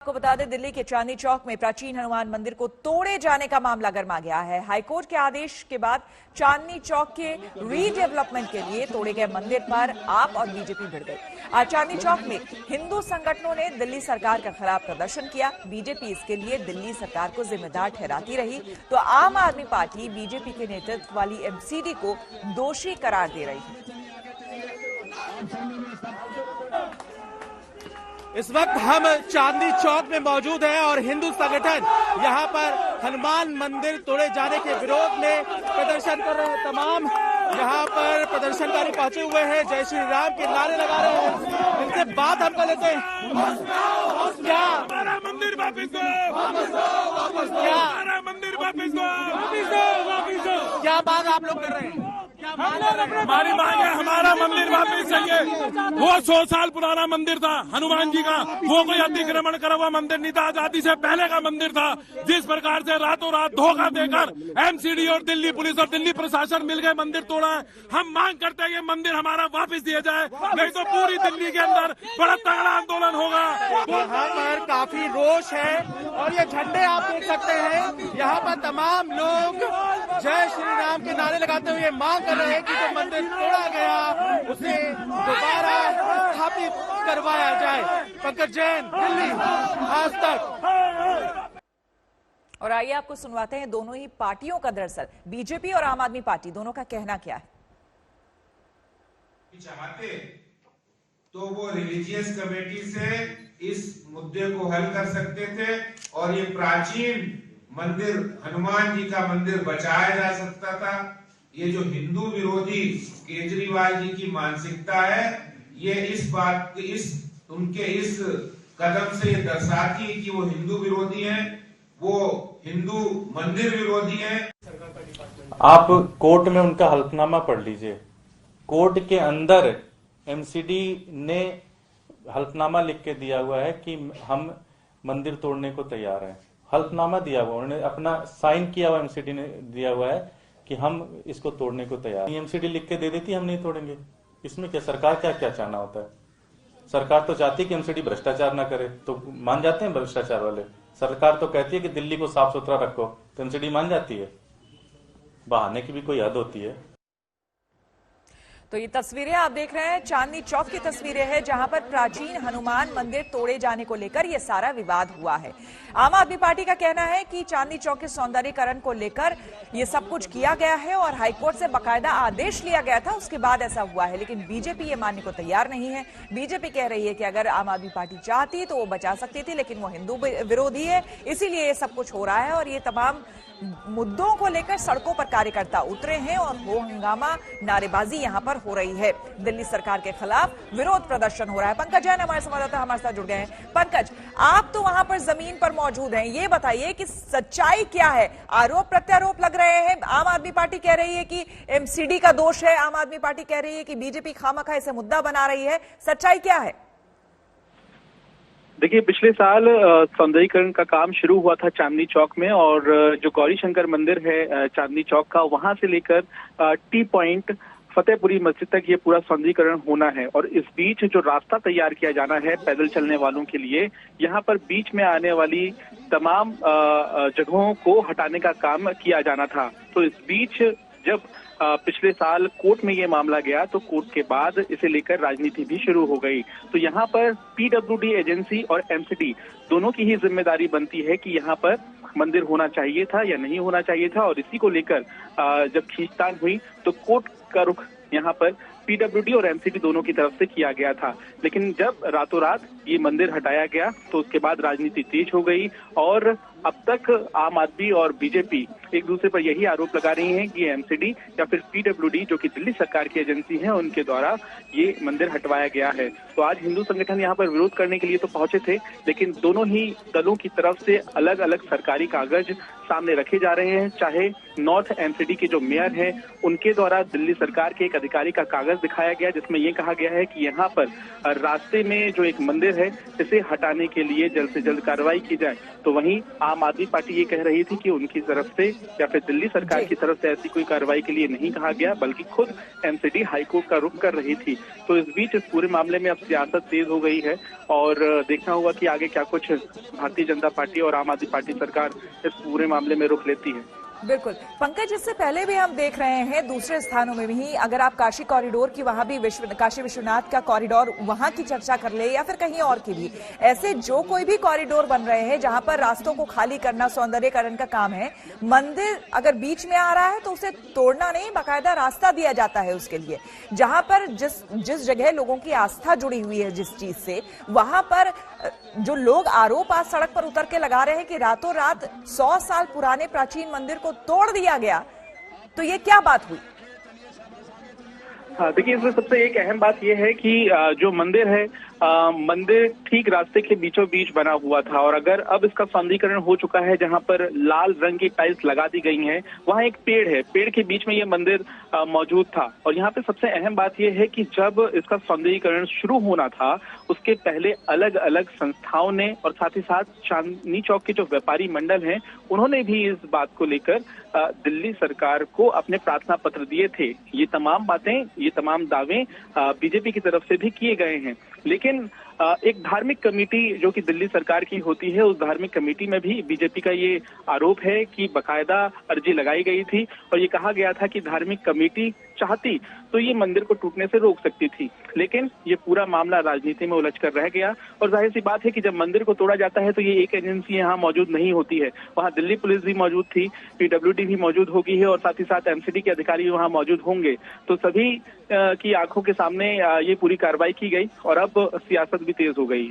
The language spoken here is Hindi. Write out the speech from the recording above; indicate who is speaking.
Speaker 1: आपको बता दें, दिल्ली के चांदनी चौक में प्राचीन हनुमान मंदिर को तोड़े जाने का मामला गर्मा गया है। हाईकोर्ट के आदेश के बाद चांदनी चौक के रीडेवलपमेंट के लिए तोड़े गए मंदिर पर आप और बीजेपी भिड़ गई। आज चांदनी चौक में हिंदू संगठनों ने दिल्ली सरकार के खिलाफ प्रदर्शन किया। बीजेपी इसके लिए दिल्ली सरकार को जिम्मेदार ठहराती रही, तो आम आदमी पार्टी बीजेपी के नेतृत्व वाली एमसीडी को दोषी करार दे रही है।
Speaker 2: इस वक्त हम चांदनी चौक में मौजूद हैं और हिंदू संगठन यहां पर हनुमान मंदिर तोड़े जाने के विरोध में प्रदर्शन कर रहे हैं। तमाम यहां पर प्रदर्शनकारी पहुंचे हुए हैं, जय श्री राम के नारे लगा रहे हैं। इनसे बात हम कर लेते हैं। क्या
Speaker 3: हमारा मंदिर वापिस दो,
Speaker 2: क्या
Speaker 3: हमारा मंदिर वापिस दो, वापिस दो, वापिस दो।
Speaker 2: क्या बात आप लोग कर रहे हैं?
Speaker 3: हमारी मांग है हमारा मंदिर वापिस चाहिए। वो 100 साल पुराना मंदिर था हनुमान जी का, वो कोई अतिक्रमण करा हुआ मंदिर नहीं था, आजादी से पहले का मंदिर था। जिस प्रकार से रातों रात धोखा देकर एमसीडी और दिल्ली पुलिस और दिल्ली प्रशासन मिल गए मंदिर तोड़ा है। हम मांग करते हैं ये मंदिर हमारा वापिस दिया जाए, नहीं तो पूरी दिल्ली के अंदर बड़ा तगड़ा आंदोलन होगा।
Speaker 2: यहाँ पर काफी रोष है और ये झंडे आप देख सकते हैं। यहाँ पर तमाम लोग जय श्री राम के नारे लगाते हुए मांग कर रहे हैं कि जो मंदिर तोड़ा गया उसे दोबारा स्थापित करवाया जाए। पंकज जैन, दिल्ली, आज तक।
Speaker 1: और आइए आपको सुनवाते हैं दोनों ही पार्टियों का, दरअसल बीजेपी और आम आदमी पार्टी दोनों का कहना क्या है।
Speaker 4: चाहते तो वो रिलीजियस कमेटी से इस मुद्दे को हल कर सकते थे और ये प्राचीन मंदिर हनुमान जी का मंदिर बचाया जा सकता था। ये जो हिंदू विरोधी केजरीवाल जी की मानसिकता है, ये इस बात उनके इस कदम से ये दर्शाती है कि वो हिंदू विरोधी हैं, वो हिंदू मंदिर विरोधी हैं।
Speaker 5: आप कोर्ट में उनका हल्फनामा पढ़ लीजिए। कोर्ट के अंदर एमसीडी ने हल्फनामा लिख के दिया हुआ है कि हम मंदिर तोड़ने को तैयार हैं। हल्फनामा दिया हुआ, उन्होंने अपना साइन किया हुआ एमसीडी ने दिया हुआ है कि हम इसको तोड़ने को तैयार। एमसीडी लिख के दे देती हम नहीं तोड़ेंगे। इसमें क्या सरकार क्या चाहना होता है? सरकार तो चाहती है कि एमसीडी भ्रष्टाचार ना करे, तो मान जाते हैं भ्रष्टाचार वाले। सरकार तो कहती है कि दिल्ली को साफ सुथरा रखो, तो एमसीडी मान जाती है। बहाने की भी कोई हद होती है।
Speaker 1: तो ये तस्वीरें आप देख रहे हैं चांदनी चौक की तस्वीरें हैं, जहां पर प्राचीन हनुमान मंदिर तोड़े जाने को लेकर ये सारा विवाद हुआ है। आम आदमी पार्टी का कहना है कि चांदनी चौक के सौंदर्यीकरण को लेकर ये सब कुछ किया गया है और हाईकोर्ट से बाकायदा आदेश लिया गया था, उसके बाद ऐसा हुआ है। लेकिन बीजेपी ये मानने को तैयार नहीं है। बीजेपी कह रही है कि अगर आम आदमी पार्टी चाहती तो वो बचा सकती थी, लेकिन वो हिंदू विरोधी है, इसीलिए ये सब कुछ हो रहा है। और ये तमाम मुद्दों को लेकर सड़कों पर कार्यकर्ता उतरे हैं और वो हंगामा, नारेबाजी यहां पर हो रही है। दिल्ली सरकार के खिलाफ विरोध प्रदर्शन हो रहा है। पंकज जैन हमारे संवाददाता हमारे साथ जुड़ गए हैं। पंकज, आप तो वहां पर जमीन पर मौजूद हैं, ये बताइए कि सच्चाई क्या है? आरोप प्रत्यारोप लग रहे हैं। आम आदमी पार्टी कह रही है कि एमसीडी का दोष है, आम आदमी पार्टी कह रही है कि बीजेपी खामखा इसे मुद्दा बना रही है। सच्चाई क्या है?
Speaker 6: देखिए, पिछले साल सौंदर्यीकरण का काम शुरू हुआ था चांदनी चौक में, और जो गौरी शंकर मंदिर है चांदनी चौक का, वहां से लेकर टी पॉइंट फतेहपुरी मस्जिद तक ये पूरा सौंदर्यीकरण होना है। और इस बीच जो रास्ता तैयार किया जाना है पैदल चलने वालों के लिए, यहाँ पर बीच में आने वाली तमाम जगहों को हटाने का काम किया जाना था। तो इस बीच जब पिछले साल कोर्ट में ये मामला गया, तो कोर्ट के बाद इसे लेकर राजनीति भी शुरू हो गई। तो यहाँ पर पीडब्ल्यूडी एजेंसी और एमसीडी दोनों की ही जिम्मेदारी बनती है कि यहाँ पर मंदिर होना चाहिए था या नहीं होना चाहिए था। और इसी को लेकर जब खींचतान हुई तो कोर्ट का रुख यहाँ पर पीडब्ल्यूडी और एमसीडी दोनों की तरफ से किया गया था। लेकिन जब रातों रात ये मंदिर हटाया गया तो उसके बाद राजनीति तेज हो गई, और अब तक आम आदमी और बीजेपी एक दूसरे पर यही आरोप लगा रही हैं कि एमसीडी या फिर पीडब्ल्यूडी, जो कि दिल्ली सरकार की एजेंसी है, उनके द्वारा ये मंदिर हटवाया गया है। तो आज हिंदू संगठन यहाँ पर विरोध करने के लिए तो पहुंचे थे, लेकिन दोनों ही दलों की तरफ से अलग अलग सरकारी कागज सामने रखे जा रहे हैं। चाहे नॉर्थ एमसीडी के जो मेयर हैं, उनके द्वारा दिल्ली सरकार के एक अधिकारी का कागज दिखाया गया, जिसमें ये कहा गया है कि यहाँ पर रास्ते में जो एक मंदिर है, इसे हटाने के लिए जल्द से जल्द कार्रवाई की जाए। तो वहीं आम आदमी पार्टी ये कह रही थी कि उनकी तरफ से या फिर दिल्ली सरकार की तरफ से ऐसी कोई कार्रवाई के लिए नहीं कहा गया, बल्कि खुद एमसीडी हाईकोर्ट का रुख कर रही थी। तो इस बीच इस पूरे मामले में अब सियासत तेज हो गई है और देखना होगा कि आगे क्या कुछ भारतीय जनता पार्टी और आम आदमी पार्टी सरकार इस पूरे मामले में रुख लेती है।
Speaker 1: बिल्कुल पंकज, इससे पहले भी हम देख रहे हैं दूसरे स्थानों में भी, अगर आप काशी कॉरिडोर की वहां भी काशी विश्वनाथ का कॉरिडोर वहां की चर्चा कर ले या फिर कहीं और की भी, ऐसे जो कोई भी कॉरिडोर बन रहे हैं जहां पर रास्तों को खाली करना सौंदर्यीकरण का काम है, मंदिर अगर बीच में आ रहा है तो उसे तोड़ना नहीं, बाकायदा रास्ता दिया जाता है उसके लिए। जहां पर जिस जगह लोगों की आस्था जुड़ी हुई है जिस चीज से, वहां पर जो लोग आरोप आज सड़क पर उतर के लगा रहे हैं कि रातों रात 100 साल पुराने प्राचीन मंदिर को तोड़ दिया गया, तो ये क्या बात हुई?
Speaker 6: हाँ, देखिए इसमें सबसे एक अहम बात यह है कि जो मंदिर है, मंदिर ठीक रास्ते के बीचों बीच बना हुआ था और अगर अब इसका सौंदर्यीकरण हो चुका है, जहां पर लाल रंग की टाइल्स लगा दी गई हैं, वहां एक पेड़ है, पेड़ के बीच में ये मंदिर मौजूद था। और यहाँ पे सबसे अहम बात यह है कि जब इसका सौंदर्यीकरण शुरू होना था, उसके पहले अलग अलग संस्थाओं ने और साथ ही साथ चांदनी चौक के जो व्यापारी मंडल हैं, उन्होंने भी इस बात को लेकर दिल्ली सरकार को अपने प्रार्थना पत्र दिए थे। ये तमाम बातें, ये तमाम दावे बीजेपी की तरफ से भी किए गए हैं, लेकिन एक धार्मिक कमेटी जो कि दिल्ली सरकार की होती है, उस धार्मिक कमेटी में भी बीजेपी का ये आरोप है कि बकायदा अर्जी लगाई गई थी और ये कहा गया था कि धार्मिक कमेटी चाहती तो ये मंदिर को टूटने से रोक सकती थी, लेकिन ये पूरा मामला राजनीति में उलझ कर रह गया। और जाहिर सी बात है कि जब मंदिर को तोड़ा जाता है तो ये एक एजेंसी यहाँ मौजूद नहीं होती है, वहाँ दिल्ली पुलिस भी मौजूद थी, पीडब्ल्यूडी भी मौजूद होगी है और साथ ही साथ एमसीडी के अधिकारी वहाँ मौजूद होंगे। तो सभी की आंखों के सामने ये पूरी कार्रवाई की गई और अब सियासत भी तेज हो गई।